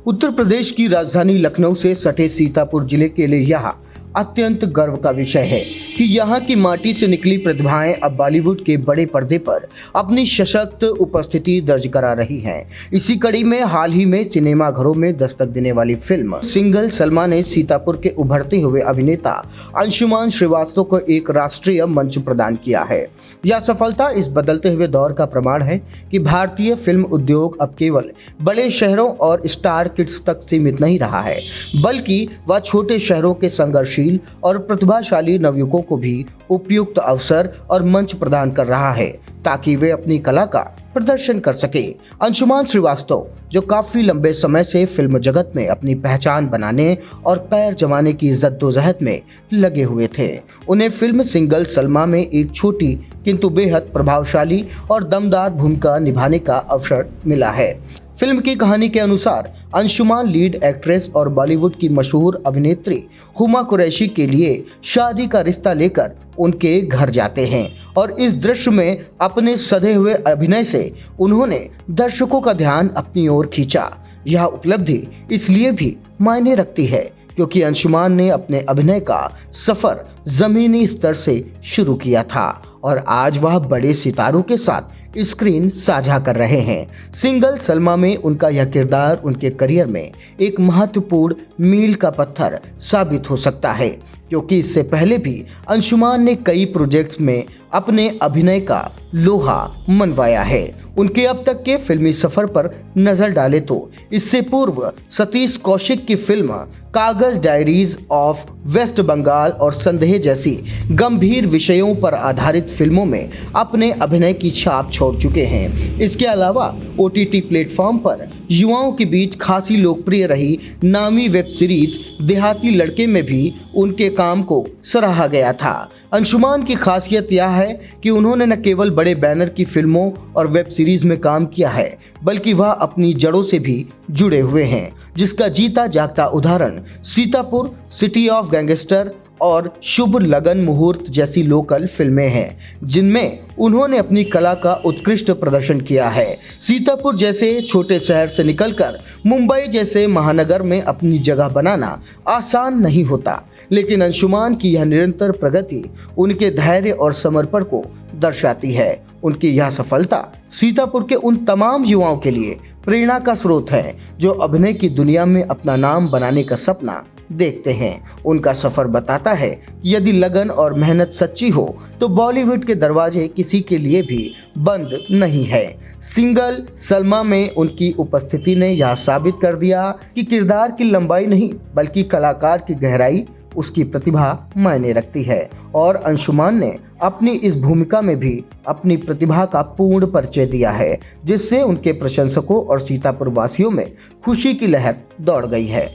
उत्तर प्रदेश की राजधानी लखनऊ से सटे सीतापुर जिले के लिए यह अत्यंत गर्व का विषय है कि यहाँ की माटी से निकली प्रतिभाएं अब बॉलीवुड के बड़े पर्दे पर अपनी सशक्त उपस्थिति दर्ज करा रही हैं। इसी कड़ी में हाल ही में सिनेमा घरों में दस्तक देने वाली फिल्म सिंगल सलमा ने सीतापुर के उभरते हुए अभिनेता अंशुमान श्रीवास्तव को एक राष्ट्रीय मंच प्रदान किया है। यह सफलता इस बदलते हुए दौर का प्रमाण है कि भारतीय फिल्म उद्योग अब केवल बड़े शहरों और स्टार किड्स तक सीमित नहीं रहा है, बल्कि वह छोटे शहरों के संघर्षशील और प्रतिभाशाली नवयुवकों को भी उपयुक्त अवसर और मंच प्रदान कर रहा है ताकि वे अपनी कला का प्रदर्शन कर सके। अंशुमान श्रीवास्तव, जो काफी लंबे समय से फिल्म जगत में अपनी पहचान बनाने और पैर जमाने की जद्दोजहद में लगे हुए थे, उन्हें फिल्म सिंगल सलमा में एक छोटी किंतु बेहद प्रभावशाली और दमदार भूमिका निभाने का अवसर मिला है। फिल्म की कहानी के अनुसार अंशुमान लीड एक्ट्रेस और बॉलीवुड की मशहूर अभिनेत्री हुमा कुरैशी के लिए शादी का रिश्ता लेकर उनके घर जाते हैं और इस दृश्य में अपने सधे हुए अभिनय से उन्होंने दर्शकों का ध्यान अपनी ओर खींचा। यह उपलब्धि इसलिए भी मायने रखती है क्योंकि अंशुमान ने अपने अभिनय का सफर जमीनी स्तर से शुरू किया था और आज वह बड़े सितारों के साथ स्क्रीन साझा कर रहे हैं। सिंगल सलमा में उनका यह किरदार उनके करियर में एक महत्वपूर्ण मील का पत्थर साबित हो सकता है, क्योंकि इससे पहले भी अंशुमान ने कई प्रोजेक्ट्स में अपने अभिनय का लोहा मनवाया है। उनके अब तक के फिल्मी सफर पर नजर डाले तो इससे पूर्व सतीश कौशिक की फिल्म कागज डायरीज ऑफ वेस्ट बंगाल और संदेह जैसी गंभीर विषयों पर आधारित फिल्मों में अपने अभिनय की छाप छोड़ चुके हैं। इसके अलावा OTT प्लेटफॉर्म पर युवाओं के बीच खासी लोकप्रिय रही नामी वेब सीरीज देहाती लड़के में भी उनके काम को सराहा गया था। अंशुमान की खासियत यह है कि उन्होंने न केवल बड़े बैनर की फिल्मों और वेब सीरीज में काम किया है, बल्कि वह अपनी जड़ों से भी जुड़े हुए हैं, जिसका जीता जागता उदाहरण सीतापुर, सिटी ऑफ गैंगस्टर और शुभ लगन मुहूर्त जैसी लोकल फिल्में हैं, जिनमें उन्होंने अपनी कला का उत्कृष्ट प्रदर्शन किया है। सीतापुर जैसे छोटे शहर से निकलकर मुंबई जैसे महानगर में अपनी जगह बनाना आसान नहीं होता, लेकिन अंशुमान की यह निरंतर प्रगति उनके धैर्य और समर्पण को दर्शाती है। उनकी यह सफलता सीतापुर के उन तमाम युवाओं के लिए प्रेरणा का स्रोत है जो अभिनय की दुनिया में अपना नाम बनाने का सपना देखते हैं। उनका सफर बताता है कि यदि लगन और मेहनत सच्ची हो तो बॉलीवुड के दरवाजे किसी के लिए भी बंद नहीं है। सिंगल सलमा में उनकी उपस्थिति ने यह साबित कर दिया कि किरदार की लंबाई नहीं बल्कि कलाकार की गहराई, उसकी प्रतिभा मायने रखती है और अंशुमान ने अपनी इस भूमिका में भी अपनी प्रतिभा का पूर्ण परिचय दिया है, जिससे उनके प्रशंसकों और सीतापुर वासियों में खुशी की लहर दौड़ गई है।